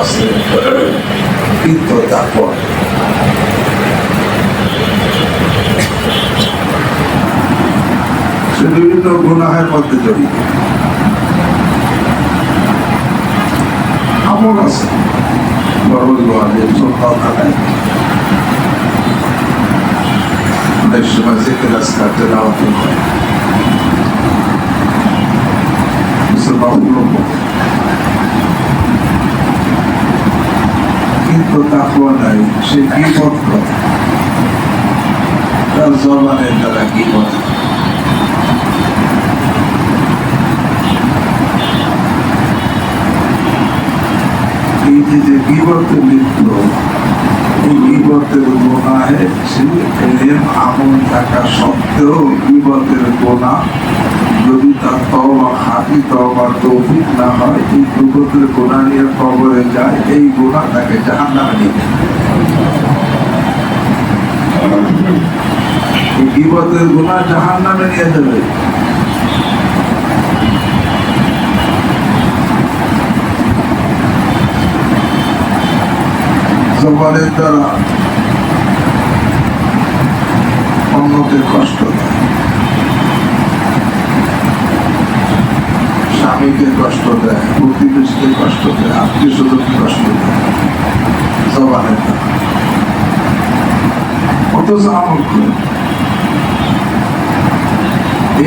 আছে, কিন্তু তারপর সে বিভিন্ন গুনাহের মধ্যে জড়িত। আমল আছে, অনেক সময় জিকির আজকার তেলাওয়াত হয়, কিন্তু তাকওয়া নাই, সে গীবত করে, তার জবানের দ্বারা গীবত। এই যে গীবতে লিপ্ত, এই গীবতের গুনাহে সে এলেম আমল থাকা সত্ত্বেও গীবতের গুনাহ যদি তার তওবা খাঁটি তওবার তৌফিক না হয়, এই গীবতের গুনাহ নিয়ে কবরে যায়, এই গুনাহ তাকে জাহান্নামে নিয়ে যায়। এই গীবতের গুনাহ জাহান্নামে নিয়ে যাবে। জবানের দ্বারা অন্যকে কষ্ট দেয়, স্বামীকে কষ্ট দেয়, প্রতিবেশীকে কষ্ট দেয়, আত্মীয় স্বজনকে কষ্ট দেয় জবানের দ্বারা, অথচ আমল করে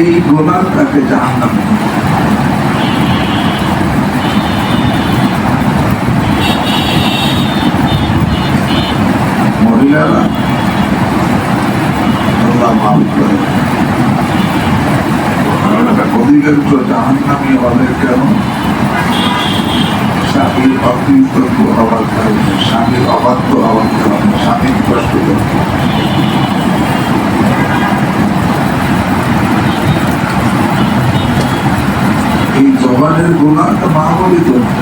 এই গুনাহ তাকে জাহান্নামে নিয়ে যায়। মহিলারা আল্লাহ মাফ করে, অধিকাংশ জাহান্নামী হবে কেন? স্বামীর অকৃতজ্ঞ হওয়ার কারণে, স্বামীর অবাধ্য হওয়ার কারণে, স্বামীর কষ্ট দেয়। এই জবানের গুনাহটা মামুলি তো না।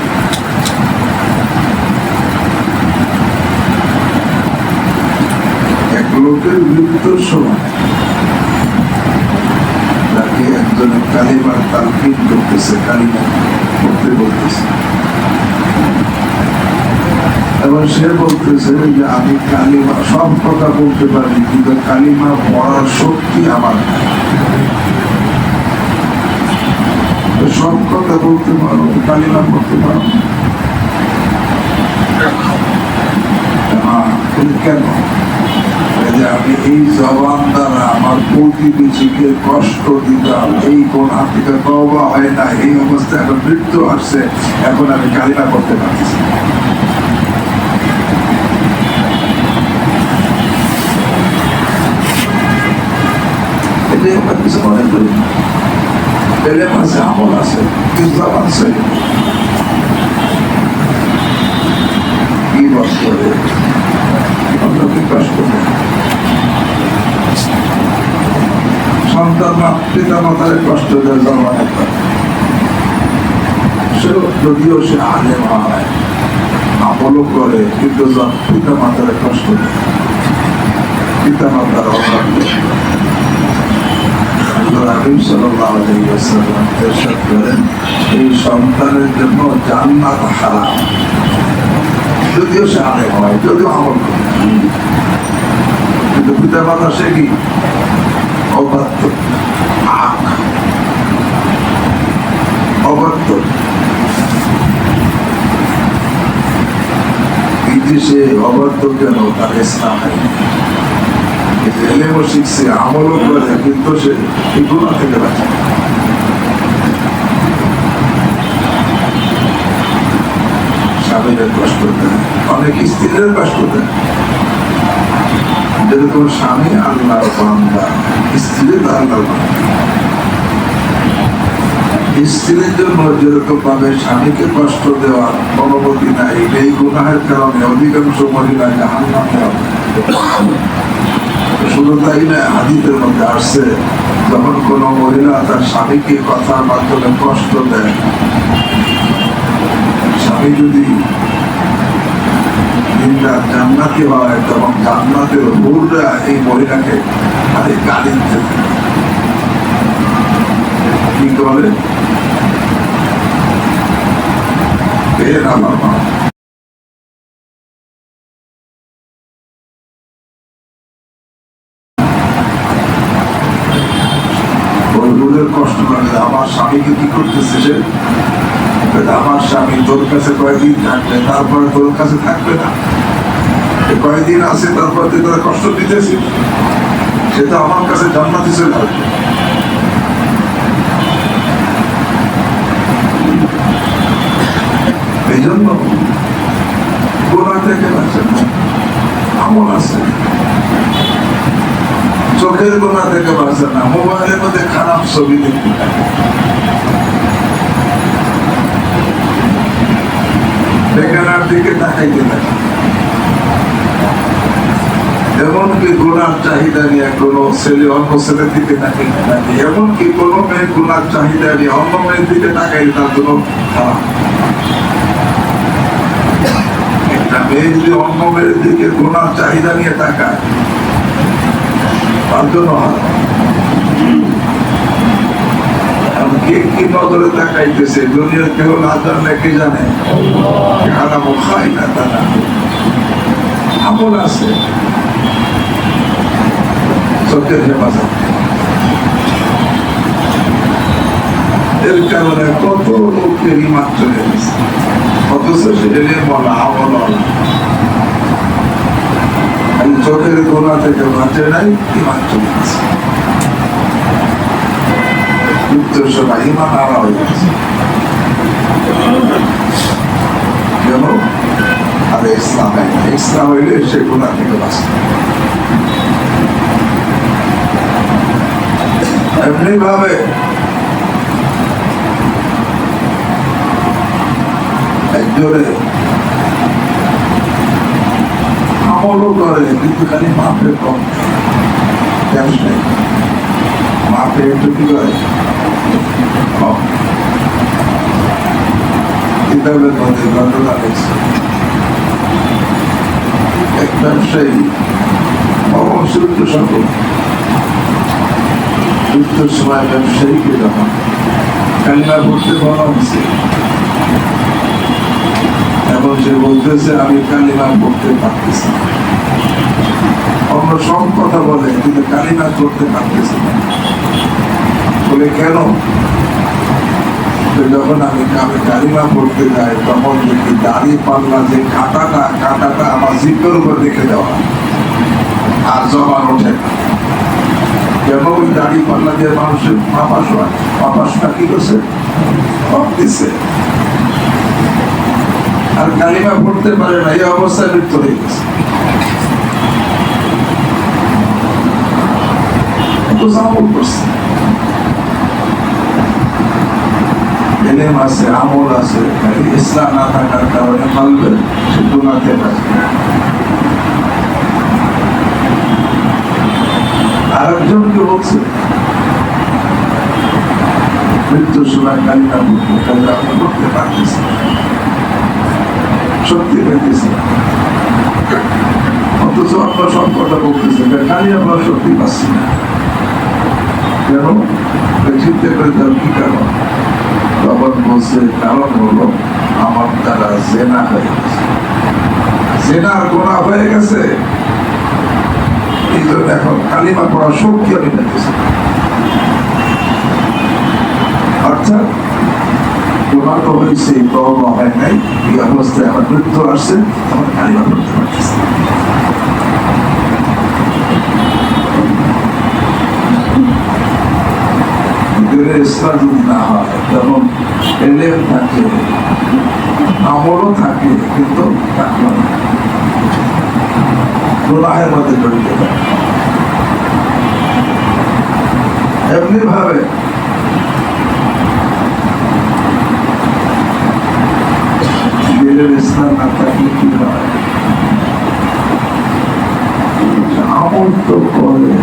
লোকের মৃত্যুর সময় তাকে একজনের কালিমার তালকিন করতেছে, কালিমা করতে বলতেছে, এবং সে বলতেছে যে আমি কালিমা সব কথা বলতে পারি, কিন্তু কালিমা পড়ার শক্তি আমার নাই। সব কথা বলতে পারো, কালিমা করতে পারো কেন? আমি এই জবান দ্বারা আমার প্রতিবেশীকে কষ্ট দিতাম, এই গুনাহ থেকে তওবা হয় না, এই অবস্থায় এখন মৃত্যু আসছে, এখন আমি কালিমা করতে পারছি। এটাই আমরা কিছু মনে করি না। এলেম আছে, আমল আছে, কিন্তু জবান সই কি কষ্ট দেয়, অন্যকে কষ্ট দেয়। সন্তান পিতা মাতারে কষ্ট দেয় জবানের দ্বারা, সে যদিও সে আলেম হয়, আমলও করে, কিন্তু পিতা মাতারে কষ্ট দেয়, পিতা মাতার অভাব দেয়। নবী সাল্লাল্লাহু আলাইহি ওয়াসাল্লাম ইরশাদ করেন, এই সন্তানের জন্য জান্নাত হারাম, যদিও সে আলেম হয়, যদিও আমল করে, কিন্তু পিতা মাতা সে কি অবাধ্য, অবাধ্য। সে অবাধ্য কেন? তার ইসলাম হয়নি, এলেমও শিখছে, আমলও করে, কিন্তু সে এই গুনাহ থেকে বাঁচে। স্বামীদের কষ্ট দেয়, অনেক স্ত্রীদের কষ্ট দেয়। যেরকম স্বামী আল্লাহর বান্দা, স্ত্রী তো আল্লাহর বান্দা। স্ত্রীর জন্য যেরকম ভাবে স্বামীকে কষ্ট দেওয়ার অনুমতি নাই, এই গুনাহের কারণে অধিকাংশ মহিলা জাহান্নামে হবে। শুধু তাই না, হাদিসের মধ্যে আসছে, যখন কোন মহিলা তার স্বামীকে কথার মাধ্যমে কষ্ট দেয়, স্বামী যদি জান্নাতি হয়, তখন জান্নাতের হুররা এই মহিলাকে গালি দিতে কি করে, আমার মা কষ্ট লাগে, আমার স্বামীকে কি করতেছে সে? আমার স্বামী তোর কাছে কয়েকদিন থাকবে, তারপরে তোর কাছে থাকবে না। কয়েকদিন আছে, তারপর তুই তোরা কষ্ট দিতেছিস, সে তো আমার কাছে জান্নাতে চলে আসবে। এই জন্য গোনা থেকে বাঁচেন, আমল আছে। চোখের গোনা থেকে বাঁচে না, মোবাইলের মধ্যে খারাপ ছবি দেখতে থাকে, বেকার দিকে তাকাইতে থাকে। এমনকি গুণার চাহিদা নিয়ে কোনো ছেলে অন্য ছেলের দিকে তাকাইতে থাকে, এমনকি কোনো মেয়ে গুণার চাহিদা নিয়ে অন্য মেয়ের দিকে তাকাইলে তার জন্য খারাপ। একটা মেয়ে যদি অন্য মেয়ের দিকে গুণার চাহিদা নিয়ে তাকায় তার জন্য কে কি নজরে তাকাইতেছে দুনিয়ার কেউ না জানলে কে জানে? খারাপ খায় না তারা, আমল আছে। চোখের হেফাজত, এর কারণে কত লোকের ইমান চলে গেছে, অথচ সেটা বলা আমল চোখের গোনা থেকে বাঁচে নাই, ইমান চলে গেছে। মৃত্যুর সময় ইমান হারা হয়ে গেছে। কেন? আরে ইসলাম ইসলাম হইলে সে গোনা থেকে বাঁচে। এমনি ভাবে একজনে আমলও করে কিন্তু খালি মাপে কম, ব্যবসায়ী মাপে একটু কি করে কম। কিতাবের মধ্যে ঘটনা দেখছে, এক ব্যবসায়ী অসুস্থ সকল মৃত্যুর সময় ব্যবসায়ীকে যখন কালিমা পড়তে বলা হয়েছে, এবং সে বলতেছে আমি কালিমা পড়তে পারতেছি না। অন্য সব কথা বলে কিন্তু কালিমা করতে পারতেছি না। বলে কেন? যখন আমি কালিমা পড়তে যাই তখন দেখি দাড়ি পাল্লা যে কাঁটাটা আমার জিপের উপর রেখে দেওয়া আর জবান ওঠে না। কেন? ওই দাড়ি পাল্লা দিয়ে মানুষের পাপাসটা কি করছে? কম দিচ্ছে। আর কালিমা পড়তে পারে না, এই অবস্থায় মৃত্যু হয়ে গেছে। আমল করছে, এলেম আছে, আমল আছে, ইসলাম না থাকার কারণে পালবে সে গুনাতে বাঁচবে। আর একজনকে বলছে মৃত্যুর সময় কালিমা পড়তে, আপনি পড়তে পারতেছেন, শক্তি পেতেছে, অথচ আপনার সব কথা বলতেছে খালি আমরা শক্তি পাচ্ছি না। কেন? চিন্তা করে তার কি কারণ? তখন বলছে কারণ হলো আমার দ্বারা জেনা হয়ে গেছে, জেনার গোনা হয়ে গেছে, এই জন্য এখন কালিমা পড়ার শক্তি আমি পেতেছি। অর্থাৎ গোনা তো হয়েছে, তওবা হয় নাই, এই অবস্থায় আমার মৃত্যু আসছে, আমার কালিমা পড়তে পারতেছে। ইসলাম যদি না হয় তখন এলেম থাকে, আমলও থাকে, কিন্তু গুনাহের মধ্যে জড়িয়ে যায়। এমনি ভাবে ইসলাম না থাকলে কি হয়? আমল তো করে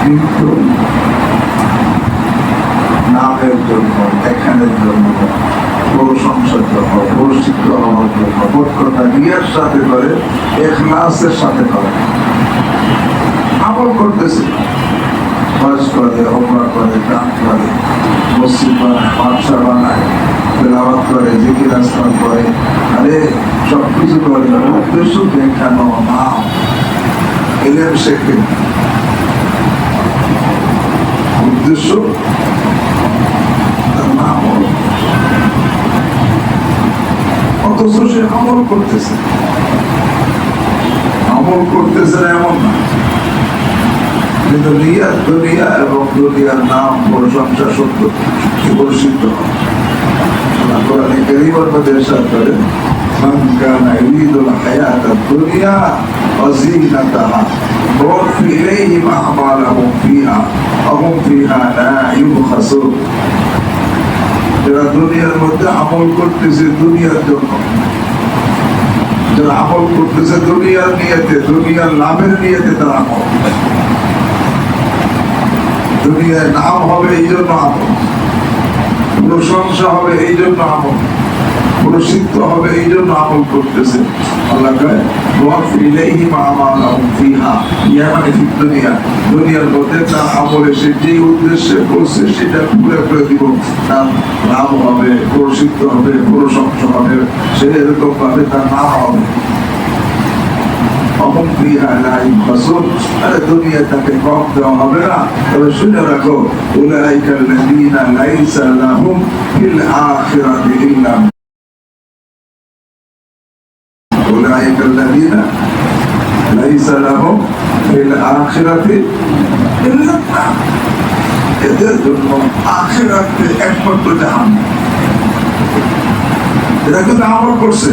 কিন্তু নামের জন্য, দেখানোর জন্য, প্রশংসার জন্য, প্রসিদ্ধ হওয়ার জন্য, বক্ততা নিয়ার সাথে করে, ইখলাসের সাথে করে আমল করতেছে। হজ করে, ওমরা করে, দান করে, মসজিদ বানায়, মাদ্রাসা বানায়, তেলাওয়াত করে, জিকির আজকার করে, আরে সবকিছু করে, উদ্দেশ্য দেখানো না, ইলম শেখে। উদ্দেশ্য তার নাম হলো, অথচ সে আমল করতেছে না এমন না, কিন্তু নিয়াত দুনিয়া এবং দুনিয়ার নাম প্রশংসা সত্য প্রসিদ্ধ হয়। কোরআনে কারীমের মধ্যে ইরশাদ করেন, মান কানা ইউরিদুল হায়াতাদ দুনিয়া ওয়া যিনাতাহা ওয়াফি ইলাইহিম আ'মালাহুম ফিহা ওয়া হুম ফিহা লা ইউবখাসুন। যারা দুনিয়ার মধ্যে আমল করতেছে দুনিয়ার জন্য, যারা আমল করতেছে দুনিয়ার নিয়তে, দুনিয়ার লাভের নিয়তে, তারা আমল, দুনিয়ায় নাম হবে এই জন্য আমল, প্রশংসা হবে এই জন্য আমল, প্রসিদ্ধ হবে এই জন্য আমল করতেছে। আল্লাহ কয় ওয়াফি ইলাইহিম আ'মালাহুম ফিহা, ইয়া মানে ফি দুনিয়া, দুনিয়ার মধ্যে তার আমলে সে যে উদ্দেশ্যে করছে সেটা পুরো করে দিব, তার লাভ হবে, প্রসিদ্ধ হবে, প্রশংসা হবে, সে এরকম ভাবে তার নাম হবে। দুনিয়া তাকে কম দেওয়া হবে না। তবে শুনে রাখো, উলাইকা আল্লাযীনা লাইসা লাহুম ফিল আখিরাতি ইল্লা, উলাইকা আল্লাযীনা লাইসা লাহুম ফিল আখিরাতি ইল্লা, এদের জন্য আখিরাতে একমাত্র জাহান্নাম। এরা কিন্তু আমল করছে,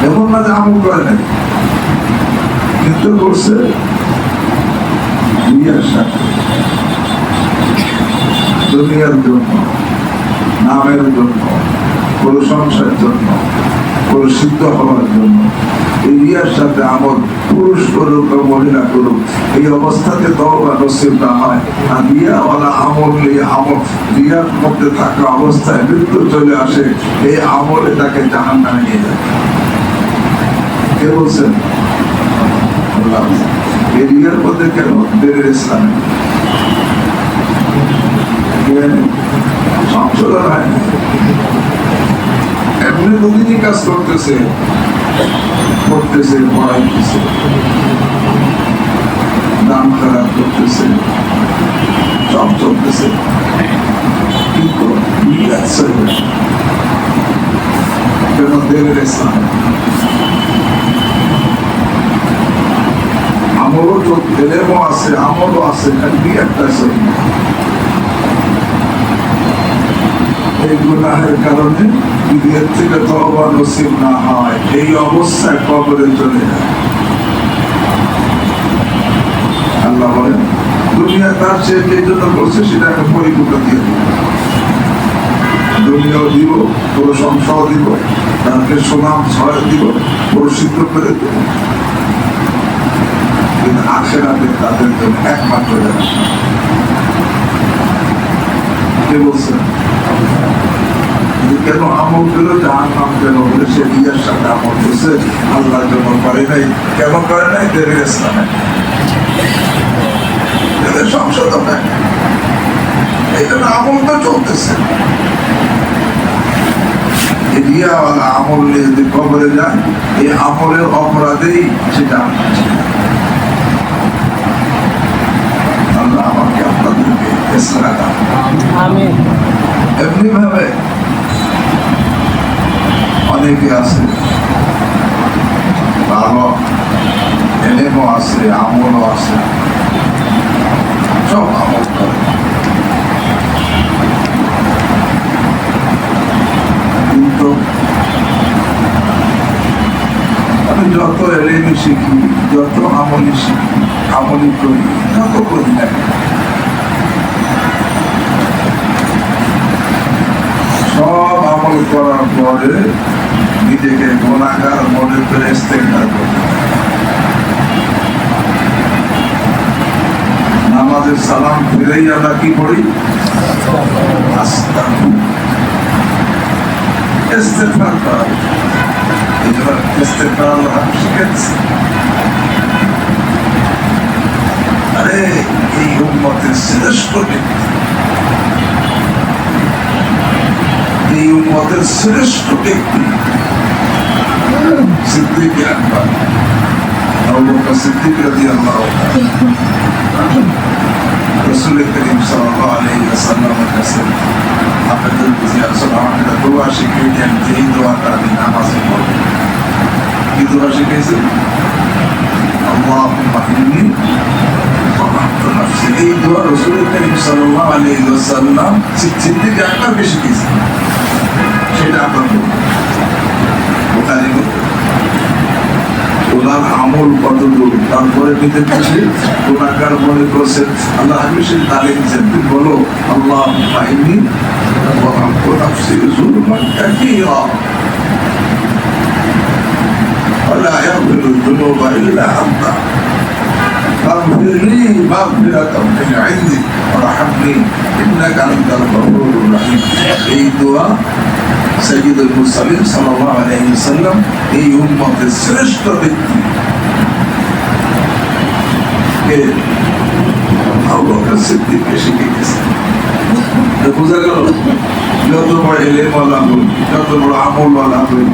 এমন না যে আমল করে নাই, কিন্তু করছে দুনিয়ার সাথে, দুনিয়ার জন্য, নামের জন্য, প্রশংসার জন্য, প্রসিদ্ধ হওয়ার জন্য। এই রিয়ার সাথে আমল পুরুষ করুক বা মহিলা করুক, এই অবস্থাতে তওবা নসিব না হয়। আর রিয়াওয়ালা আমল নিয়ে আমল, রিয়ার মধ্যে থাকা অবস্থায় মৃত্যু চলে আসে, এই আমলে তাকে জাহান্নামে নিয়ে যায়। কে বলছেন? এই রিয়ার মধ্যে কেন বেড়ে ইসলামে সংশোধন হয় না, এমনি নদীরই কাজ করতেছে, পড়াইতেছে, দাম খারাপ করতেছে, সব চলতেছে, কিন্তু কেন দেবের ইসলাম আমলও এলেমও আছে, আমলও আছে, খালি একটা সহি। এই গুনাহের কারণে যদি এর থেকে তওবা নসিব না হয়, এই অবস্থায় কবরে চলে যায়। আল্লাহ বলেন, দুনিয়া তার সে যে জন্য করছে সেটা একটা পরিপূর্ণ দিয়ে দিব, দুনিয়াও দিব, প্রশংসাও দিব, তাকে সুনাম ছড়া দিব, প্রসিদ্ধ করে দেব। কিন্তু আখিরাতে তাদের জন্য একমাত্র জানা। কে বলছেন? কেন আমল পেল জাহান্নাম কেন বলে? সে রিয়ার সাথে আমল করছে, আল্লাহর জন্য করে নাই। কেন করে নাই? দেবের ইসলামে এদের সংশোধন হয়, এই জন্য আমল তো চলতেছে। রিয়াওয়ালা আমল নিয়ে যদি কবরে যায়, এই আমলের অপরাধেই সেটা আল্লাহ আমাকে আপনাদেরকে এমনি ভাবে অনেকে আছে, ভালো এলেমও আছে, আমলও আছে, সব আমল করে, কিন্তু আমি যত এলেমই শিখি, যত আমলি শিখি, আমলি করি, যত করি না, সব আমল করার পরে নিজেকে গুনাহগার মনে করে ইস্তেগফার করতে হয়। নামাজের সালাম ফিরেই আমরা কি পড়ি? ইস্তেগফার করা। এই জন্য ইস্তেগফার আল্লাহ শিখেছে। আরে এই উম্মতের শ্রেষ্ঠ ব্যক্তি, এই উম্মতের শ্রেষ্ঠ ব্যক্তি সিদ্দিক আকবর, আবু বকর সিদ্দিক রাদিয়াল্লাহু তাআলা। রাসূল করিম সাল্লাল্লাহু আলাইহি ওয়াসাল্লামের কাছে আপনাদের বুঝে আসলে আমাকে দোয়া শিখিয়ে দেন যে এই দোয়াটা আমি নামাজে পড়ব। কি দোয়া শিখেছে? আল্লাহুম্মা ইন্নী যালামতু নাফসি। এই দোয়া রাসূল করিম সাল্লাল্লাহু আলাইহি ওয়াসাল্লাম সিদ্দিক আকবর বেশি শিখেছে, সেটা আপনাদের বুখারী ওনার আমল কতদূর, তারপরে নিজের কাছে গুনাহগার মনে করছেন, আল্লাহ হাবিবের তালিম দিয়েছেন, তুমি বলো আল্লাহুম্মা ইন্নী যালামতু নাফসি যুলমান কাসীরা ওয়া লা ইয়াগফিরু যুনুবা ইল্লা আনতা ফাগফির লি মাগফিরাতাম মিন ইনদিক ওয়ারহামনি ইন্নাকা আনতাল গফুরুর রহিম। এই দোয়া সাইয়্যিদুল মুরসালিন সাল্লাল্লাহু আলাইহি ওয়াসাল্লাম এই উম্মতের শ্রেষ্ঠ ব্যক্তি কে আবু বকর সিদ্দিককে শিখে গেছেন। বোঝা গেল, যত বড় এলেম ওয়ালা হই, যত বড় আমল ওয়ালা হই,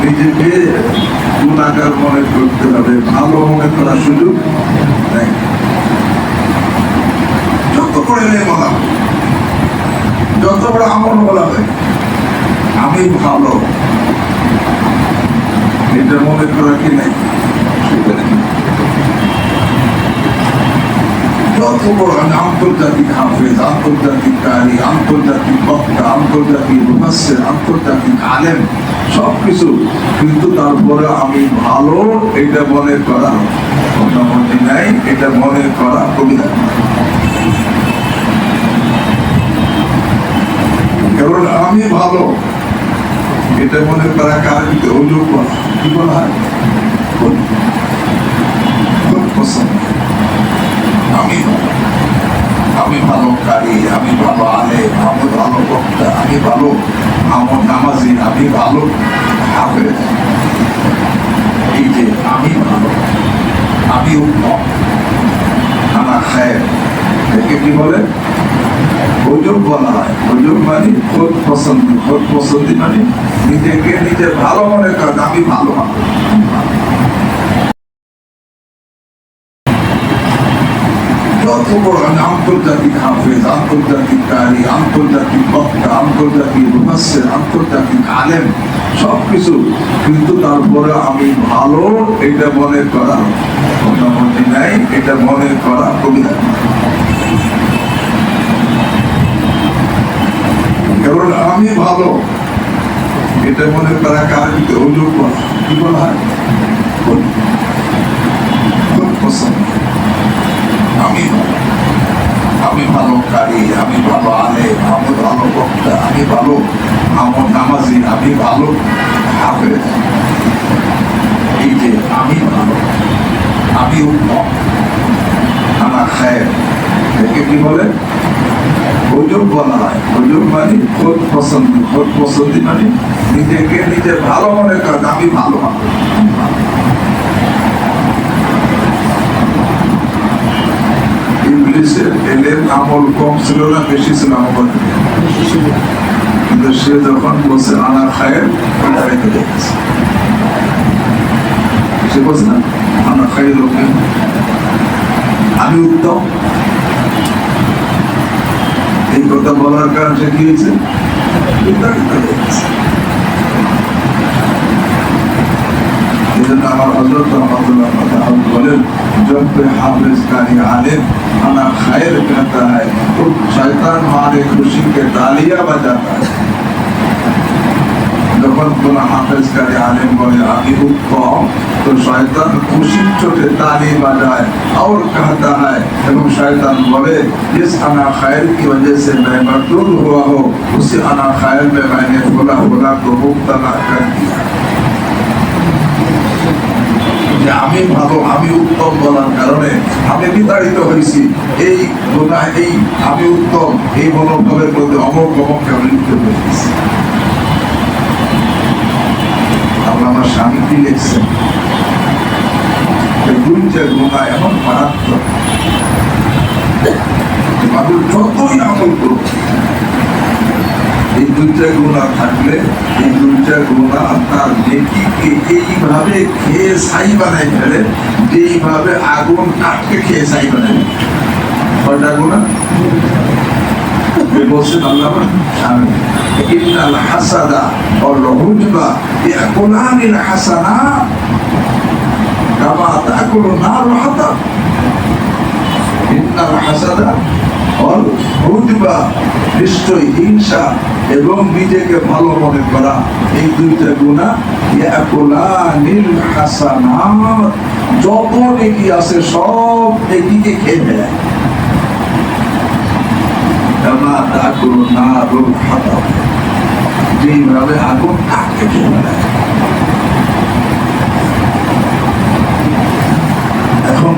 নিজেকে গুনাহগার মনে করতে হবে, ভালো মনে করার সুযোগ নেই। যত বড় এলেম ওয়ালা হই, যত বড় আমল ওয়ালা হই, আমি ভালো এটা মনে করা কি নাই? যত বড় আন্তর্জাতিক হাফেজ, আন্তর্জাতিক কারি, আন্তর্জাতিক বক্তা, আন্তর্জাতিক মুফাসসির, আন্তর্জাতিক আলেম, সবকিছু, কিন্তু তারপরে আমি ভালো এটা মনে করা মোটামুটি নাই, এটা মনে করা কবিতা। কারণ আমি ভালো এটা মনে করা কার ভিতরে অযোগ বলা, কি বলা হয়? আমি ভালো কারি, আমি ভালো আলেম, আমি ভালো বক্তা, আমি ভালো আমার নামাজি, আমি ভালো হাফেজ। এই যে আমি ভালো, আমি উত্তম, আমার খায়ের, একে কি বলে? অযোগ বলা হয়। অযোগ মানে খোদ পছন্দ, খোদ পছন্দি মানে নিজেকে নিজে ভালো মনে করেন, আমি ভালো। যত বড় আন্তর্জাতিক হাফেজ, আন্তর্জাতিক কারি, আন্তর্জাতিক বক্তা, আন্তর্জাতিক মুফাসসির, আন্তর্জাতিক আলেম, সবকিছু, কিন্তু তারপরে আমি ভালো এটা মনে করা মোটামুটি নাই, এটা মনে করা কবিতা। কারণ আমি ভালো এটা মনে করা কার ভিতরে অযোগ বলা, কি বলা হয়? আমি ভালো কারি, আমি ভালো আলেম, আমি ভালো বক্তা, আমি ভালো আমার নামাজি, আমি ভালো হাফেজ। এই যে আমি ভালো, আমি উত্তম, আমার খায়ের, একে কি বলে? অযোগ বলা হয়। অযোগ মানে খোদ পছন্দ, খোদ পছন্দি মানে নিজেকে নিজে ভালো মনে করেন, আমি ভালো। ইংলিশের এলেম আমল কম ছিল না বেশি ছিল? আমার কিন্তু সে যখন বলছে আনা খায়ের, সে বলছে না আনা খায়ের লোকে আমি উত্তম। এই কথা বলার কারণ সে কি হয়েছে? এই জন্য আমার হযরত রহমাতুল্লাহ বলেন, जब पे हाफिज कारी आलिम आना खैर कहता है तो शैतान हमारे खुशी के तालियां बजाता है। যখন কোন হাফেজ কারি আলেম বলে আমি উত্তম, তো শয়তান খুশির চোটে তালি বাজায় और कहता है, এবং শয়তান বলে जिस अना खैर की वजह से मैं मरदूद हुआ हो, उसी अना खैर में मैंने फुला फुला को मुब्तला कर दिया। যে আমি ভালো, আমি উত্তম বলার কারণে আমি বিতাড়িত হয়েছি এই গুনাহ, এই আমি উত্তম এই মনোভাবের মধ্যে অমক অমককে আমি লিপ্ত হয়েছি। আমার স্বামী কি লিখছেন? দুইটা গুনাহ এমন মারাত্মক, মানুষ যতই আমল করুক, এই দুইটা গুনাহ থাকলে, এই দুইটা গুনাহ তার নেকিকে এইভাবে খেয়ে ছাই বানাই ফেলে, যেইভাবে আগুন কাঠকে খেয়ে ছাই বানাই। কয়টা গুনাহ বলছেন আল্লাহ ইন্নাল হাসাদা ওয়াল হুজবা ইয়াকুলানিল হাসানাত কামা তাকুলু নারু হাতাব। ইন্নাল হাসাদা ওয়াল হুজবা, নিশ্চয় হিংসা এবং নিজেকে ভালো মনে করা, এই দুইটা গুনাহ ইয়াকুলানিল হাসানাত, যত নেকি আছে সব নেকিকে খেয়ে নেয়। যেভাবে আগুন আটকে চলে যায়। এখন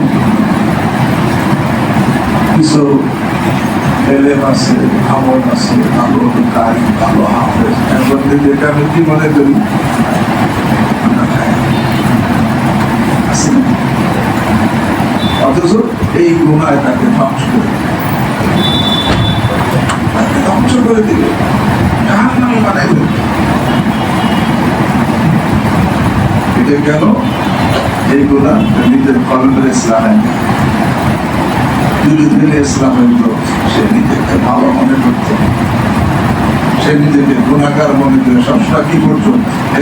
কিছু এলেম আছে, আমল আছে, ভালো কারি, ভালো হাফেজ, এখন যেটা আমি কি মনে করি অথচ এই গুনায় তাকে ধ্বংস করে দিবে, জাহান্নামী বানাই দেবে। এটা কেন? এইগুলা নিজের কলমের ইসলামে ধীরে ধীরে ইসলাম হইল, সে নিজেকে ভালো মনে করত, সে নিজেকে গুনাহগার মনে করে সবসময় কি করতো?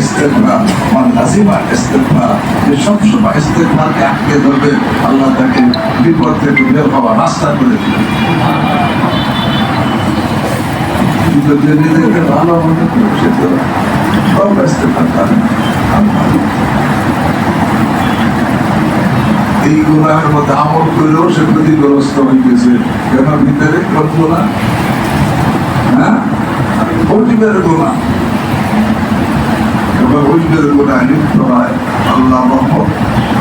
ইস্তেগফার, মান লাজিমা ইস্তেগফার, যে সবসময় ইস্তেগফারকে আটকে ধরবে, আল্লাহ তাকে বিপদ থেকে বের হওয়ার রাস্তা করে দিবে। কিন্তু যে নিজেকে ভালো মনে করে সে তো সব ইস্তেগফার করে না। এই গুনাহের মধ্যে আমল করেও সে ক্ষতিগ্রস্ত হইতেছে। কেন? ভিতরে করবো না, হ্যাঁ, অজীবের গুনাহ, এবার অজীবের গুনাহ লিপ্ত হয়, আল্লাহ রহমত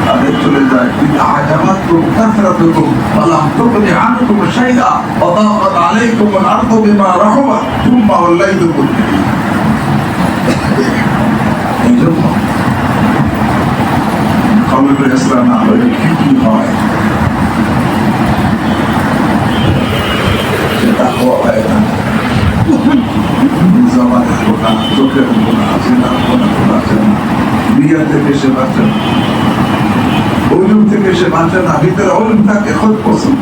তাদের চলে যায়। কিন্তু আজাবাতকুম কাসরাতুকুম ফালাম তুগনি আনকুম শাইআ ওয়া দাকাত আলাইকুম আল আরদু বিমা রাহাবাত সুম্মা ওয়াল্লাইতুম মুদবিরিন। এইজন্য কলমের ইসলাম না হলে কি হয়? সেটা হয় না। জবানের গুনাহ, চোখের গুনাহ, জিনার গুনাহ বাঁচে না, বিয়া থেকে সে বাঁচে না, ওজুম থেকে সে বাঁচে না, ভিতরে ওজুম থাকে খুব পছন্দ,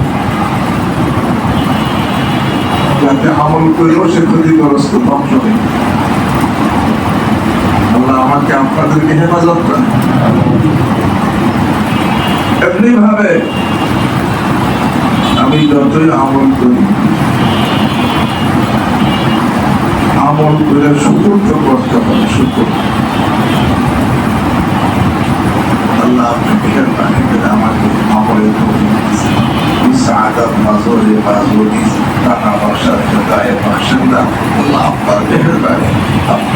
যাতে আমল করেও সে ক্ষতিগ্রস্ত, ধ্বংস হয়ে। আল্লাহ আমাকে আপনাদেরকে হেফাজত করেন। এমনি ভাবে আমি যতই আমল করি, আমল করে শুকর তো করতে হবে, শুকর। আল্লাহ আপনি মেহেরবানি করে আমাকে আমলের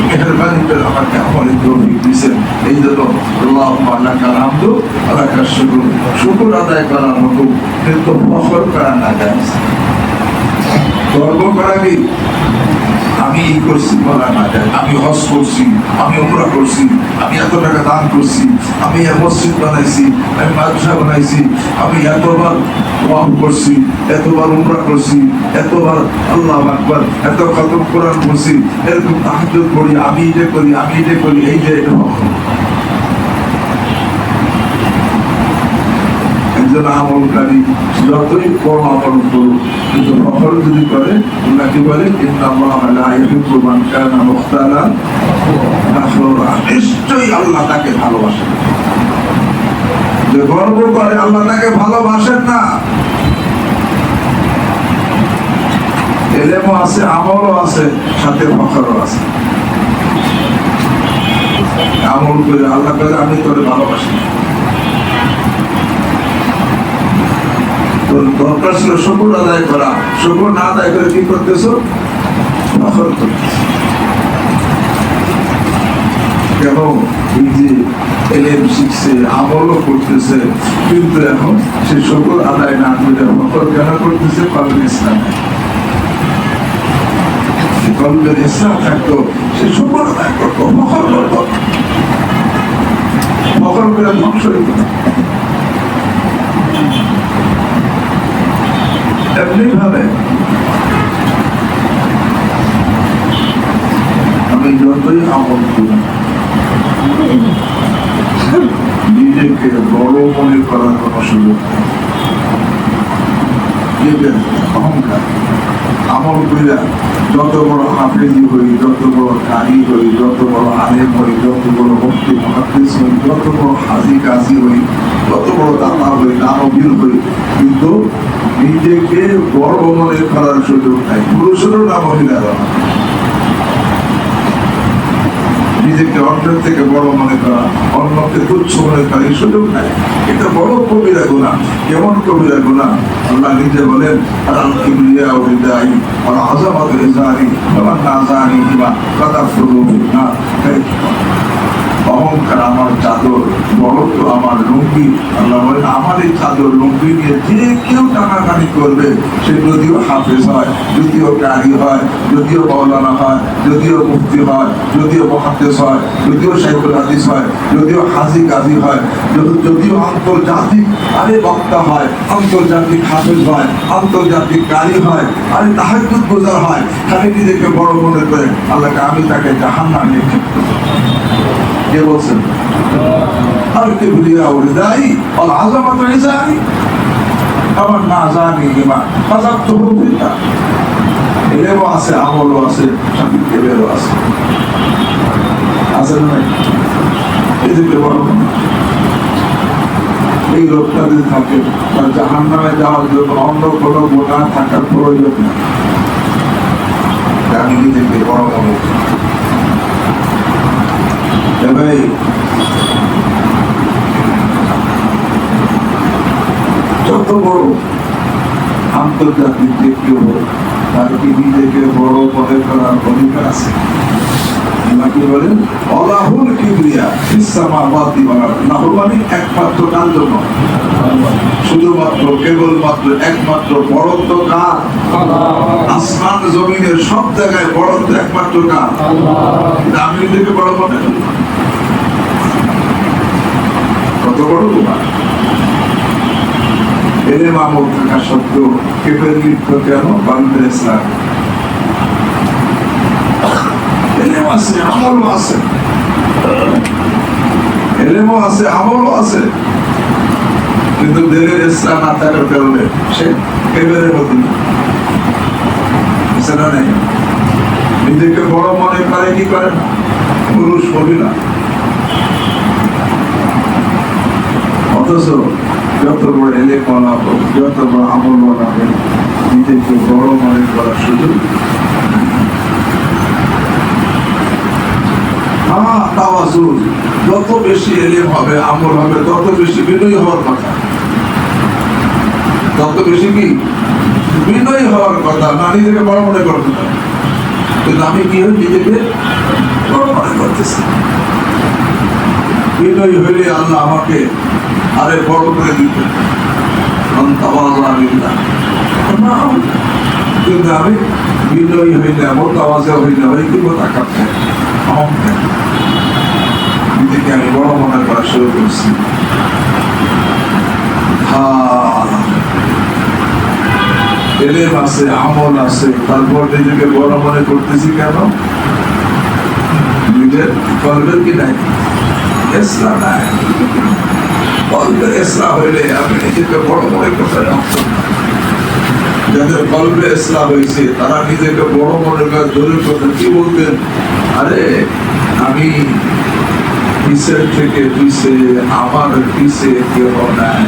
মেহরবানি করে আমাকে আমলের তৌফিক দিয়েছেন। এই জন্য আল্লাহুম্মা লাকাল হামদু ওয়া লাকাশ শুকর। শুকর আদায় করার মতো, কিন্তু ফখর করা না যায়। গর্ব করা কি আমি এই করছি বলা না যায়, আমি হজ করছি, আমি উমরা করছি, আমি এত টাকা দান করছি, আমি মসজিদ বানাইছি, আমি মাদ্রাসা বানাইছি, আমি এতবার ওয়াফ করছি, এতবার উমরা করছি, এতবার আল্লাহু আকবার, এত খতম কোরআন পড়ছি, এরকম তাহাজ্জুদ করি, আমি এটা করি, আমি এটা করি, এই যে এটা একজন আমলকারী যতই কম আমল করুক, কিন্তু ফখর যদি করে, ওনাকে বলে ইন্নাল্লাহা লা ইউহিব্বু মান কানা মুখতালান ফাখুরা। নিশ্চয়ই আল্লাহ তাকে ভালোবাসেন। যে গর্ব করে আল্লাহ তাকে ভালোবাসেন না। এলেমও আছে, আমলও আছে, সাথে ফখরও আছে। আমল করে আল্লাহ করে আমি তোরে ভালোবাসি। দরকার ছিল শুকর আদায় করা, শুকর না আদায় করে কি করতেছো? ফখর করতেছো। কেন? এই যে এলেম শিখছে, আমলও করতেছে, কিন্তু এখন সে শুকর আদায় না করে ফখর কেন করতেছে? কলমের ইসলামে। কলমের ইসলাম থাকতো, সে শুকর আদায় করতো, ফখর করতো, ফখর করে ধ্বংস হইত। এমনি ভাবে আমি যতই আমল করি, নিজেকে বড় মনে করার কোন সুযোগ নেই। দেখবেন অহংকার আমল কইরা যত বড় হাফেজি হই, যত বড় কারি হই, যত বড় আলেম হই, যত বড় মুফতি মুহাদ্দিস হই, যত বড় হাজি কাজী হই, যত বড় দাতা হই, দানবীর হই, কিন্তু নিজেকে বড় মনে করার সুযোগ নাই, পুরুষেরও না মহিলারও না। নিজেকে অন্যের থেকে বড় মনে করা, অন্যকে তুচ্ছ মনে করা এই সুযোগ নাই। এটা বড় কবিরা গুনাহ। কেমন কবিরা গুনাহ? আল্লাহ নিজে বলেন, আল কিবরিয়া ও রিদাই ওয়া আযামাতু ইজারি ওয়া মান নাযানি হিমা ফাদাফুরু বিনা। অহংকার আমার চাদর, বড় তো আমার লুঙ্গি। আল্লাহ বলেন, আমার এই চাদর লুঙ্গি নিয়ে যে কেউ টানাটানি করবে, সে যদিও হাফেজ হয়, যদিও কারি হয়, যদিও মাওলানা হয়, যদিও মুফতি হয়, যদিও মুহাদ্দিস হয়, যদিও শাইখুল হাদিস হয়, যদিও হাজি কাজী হয়, যদিও আন্তর্জাতিক বক্তা হয়, আন্তর্জাতিক হাফেজ হয়, আন্তর্জাতিক কারি হয়, তাহাজ্জুদ গুজার হয়, খালি নিজেকে বড় মনে করে আল্লাহকে আমি তাকে জাহান্নামে নিক্ষেপ করব। কে বলছেন? আর কিবরিয়া ও রিদাই ওয়াল আযামাতু ইজারি আমার না জানি হিমা ফাযাবতুহু বিল্লাহ। এলেও আছে, আমলও আছে, সাকিবেরও আছে, আছে না? এদিকে বড় এই লোকটা যদি থাকে, তার জাহান্নামে যাওয়ার জন্য অন্য কোনো গুনাহ থাকার প্রয়োজন নেই। আমি নিজেকে বড় মনে করি। ভাই, যত বড় আন্তর্জাতিক ব্যক্তি হোক, তার কি নিজেকে বড় মনে করার অধিকার আছে? নাকি বলেন অলাহুল কিবরিয়া ফিস সামাওয়াতি ওয়াল আরদ। নাহমানি একমাত্র কার জন্য? শুধুমাত্র কেবলমাত্র একমাত্র বড়ত্ব কার? আসমান জমিনের সব জায়গায় বড়ত্ব একমাত্র কার? আমি নিজেকে বড় মনে করি। কত বড় তোমার এলেম আমল থাকা সত্ত্বেও কেবল লিপ্ত কেন? বাংলা ইসলাম এলেম আছে, আমলও আছে, এলেমও আছে, আমলও আছে, কিন্তু দিলের ইসলাম না থাকার কারণে সে কেবলের মতো নেই। নিজেকে বড় মনে করে কি করে না? পুরুষ মহিলা। অথচ যত বড় এলেম ওয়ালা হোক, যত বড় আমল ওয়ালা হোক, নিজেকে বড় মনে করার সুযোগ যত বেশি এলেম হবে, আমল হবে, তত বেশি বিনয়ী হওয়ার কথা। তত বেশি কি বিনয়ী হওয়ার কথা, না নিজেকে বড় মনে করতে পারে। কিন্তু আমি কি হই? নিজেকে বড় মনে করতেছি। বিনয়ী হইলে আল্লাহ আমাকে আরে বড় করে দিতে। কিন্তু আমি বিনয়ী হইলে, এমন আওয়াজে হইলে হয় কি টাকা অহংকার, নিজেকে আমি বড় মনে করা শুরু করছি। এলেম আছে, আমল আছে, তারপর নিজেকে বড় মনে করতেছি কেন? নিজের কলবের কি নাই? ইসলাম নাই। কলবের ইসলাম হইলে আমি নিজেকে বড় মনে করতে পারতাম। যাদের কলবে ইসলাম হয়েছে তারা নিজেকে বড় মনে করে ধরে করতে কি বলতেন? আরে আমি পিছের থেকে পিছে, আমার পিছে কেউ নাই।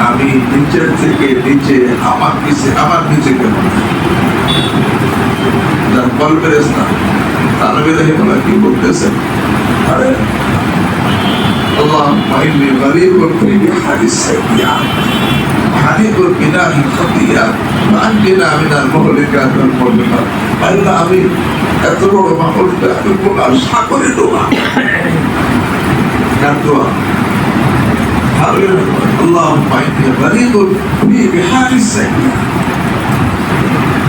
আমি নিচের থেকে নিচে, আমার পিছে, আমার নিচে কেউ নাই। যার কলবের ইসলাম, তারা বেদা কি বলতেছেন? আরে اللهم إني غريب في بحر السيئات حريق بناء الخطيئات وأنجنا من المهلكات والمهلكات। আল্লাহ, আমি এত বড় মাহলটা আমি কোন সাগরে ডোবা اللهم إني غريب في بحار السيئات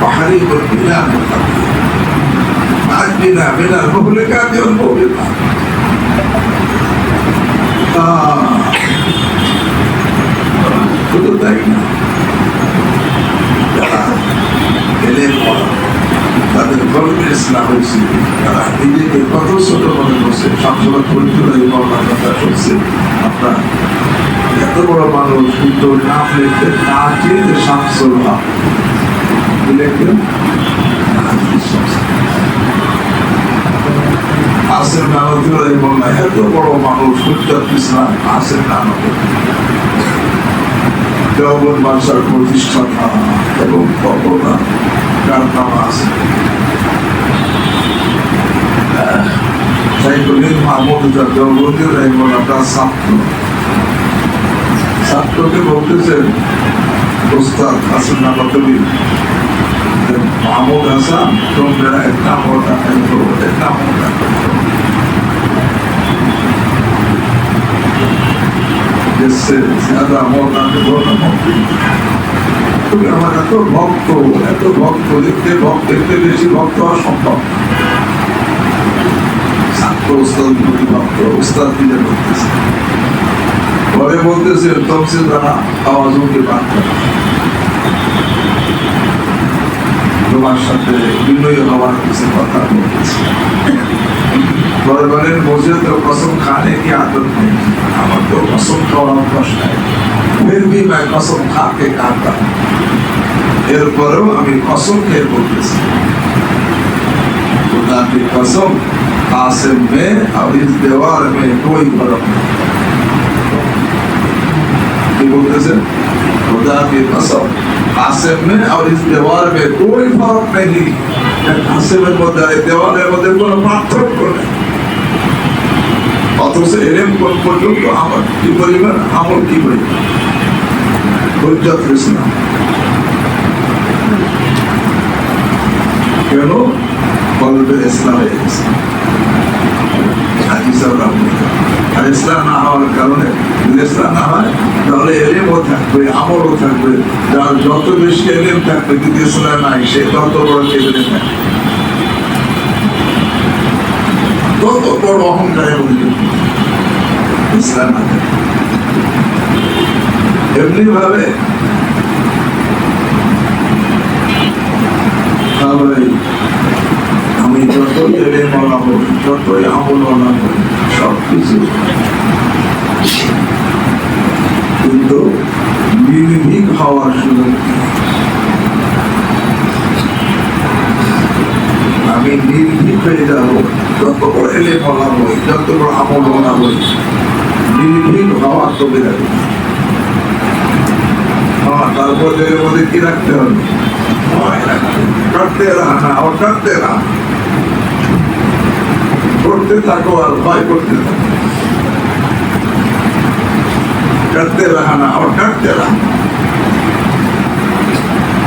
وحريق بناء الخطيئات وأنجنا من المهلكات والمهلكات। শুধু তাই না, যারা এলেম ওয়ালা, তাদের কলবে ইসলাম হয়েছে, তারা নিজেকে কত ছোট মনে করছে। সবসময় পরিচয় কথা বলছে, আপনার এত বড় মানুষ কিন্তু নাম লিখতে না চেয়ে শামসুল হক লিখলেন আসের নানতুরাই বললেন এত বড় মানুষ হুজ্জত ইসলাম আসের নানক দেওবন্দ মাদ্রাসার প্রতিষ্ঠাতা এবং কতটা কারনামা আছে সাইকুদ্দিন মাহমুদ দেওবন্দি রহিমুল্লাহ তার ছাত্রকে বলতেছেন ওস্তাদ হাসান নানতুরি মাহমুদ হাসান তোমরা একটা মোটা একটা মোটা जिससे ज्यादा मोटा তুমি আমার এত ভক্ত দেখতে বেশি ভক্ত হওয়া সম্ভব ছাত্র উস্তাদ প্রতি ভক্ত উস্তাদ দিলে বলতেছে পরে বলতেছে তমসে তারা আওয়াজ উঠে বাদ তোমার সাথে বিনয়ী হওয়ার কিছু কথা বলতেছে পরে বলেন मुझे तो कसम खाने की आदत नहीं আমার তো कसम খাওয়ার অভ্যাস নাই फिर भी मैं कसम खा के खाता हूं এরপরেও আমি कसम খেয়ে বলতেছি खुदा की कसम आसिम में और इस दीवार में कोई फर्क नहीं কি বলতেছেন खुदा की कसम आसिम में और इस दीवार में कोई फर्क नहीं आसिमेর মধ্যে আর দেওয়ালের মধ্যে কোনো পার্থক্য নেই অথচ এলেম কোন পর্যন্ত আমার কি পরিমাণ আমল কি পরিমাণ হুজ্জত ইসলাম কেন কলবে ইসলাম হয়ে গেছে আর ইসলাম না হওয়ার কারণে ইসলাম না হয় তাহলে এলেমও থাকবে আমলও থাকবে যার যত বেশি এলেম থাকবে কিন্তু ইসলাম নাই সে তত বড় কেবলে থাকবে তত বড় অহংকারে ইসলাম না এমনি ভাবে আমি যতই এলেম বলা বলি যতই আমল বলা বলি সবকিছু কিন্তু নির্ভীক হওয়ার সুযোগ আমি নির্ভীক হয়ে যাবো যত বড় এলেম বলা বলি যত বড় আমল বলা বলি নির্ভীক হওয়ার তবে যাবে তারপর এর মধ্যে কি রাখতে হবে करते रहना और करते रहना করতে থাকো আর ভয় করতে থাকো करते रहना और करते रहना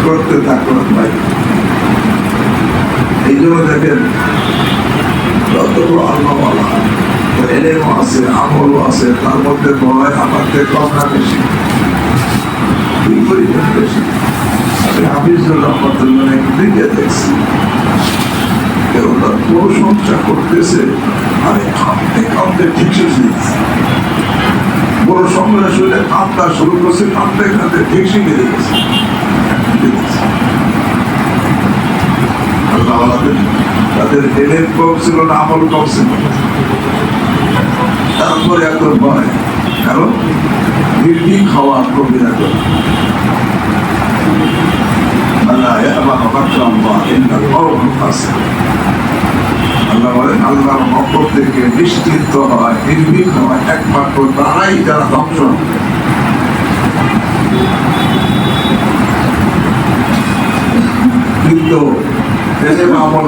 করতে থাকো আর ভয় এই জন্য দেখেন যত বড় আল্লাহ ওয়ালা এলেমও আছে আমলও আছে তার মধ্যে ভয় আমার থেকে কম না বেশি বিপরীত বেশি হাফিজুর রহমতুল্লাহ দিকে দেখছি কেউ তার প্রশংসা করতেছে আর কাঁদতে ঠিক শিখেছে বড় সংগ্রাম শুনে কাঁদতে শুরু করছে কাঁদতে ঠিক শিখে গেছে আল্লাহ তাদের এলেম কম ছিল না আমল কম ছিল তারপরে এত ভয় কারণ নির্ভীক হওয়া কবিরা করে আল্লাহর পক্ষ থেকে নিশ্চিন্ত হয় নির্ভীক হয় একমাত্র তারাই যারা ধ্বংস কিন্তু আমল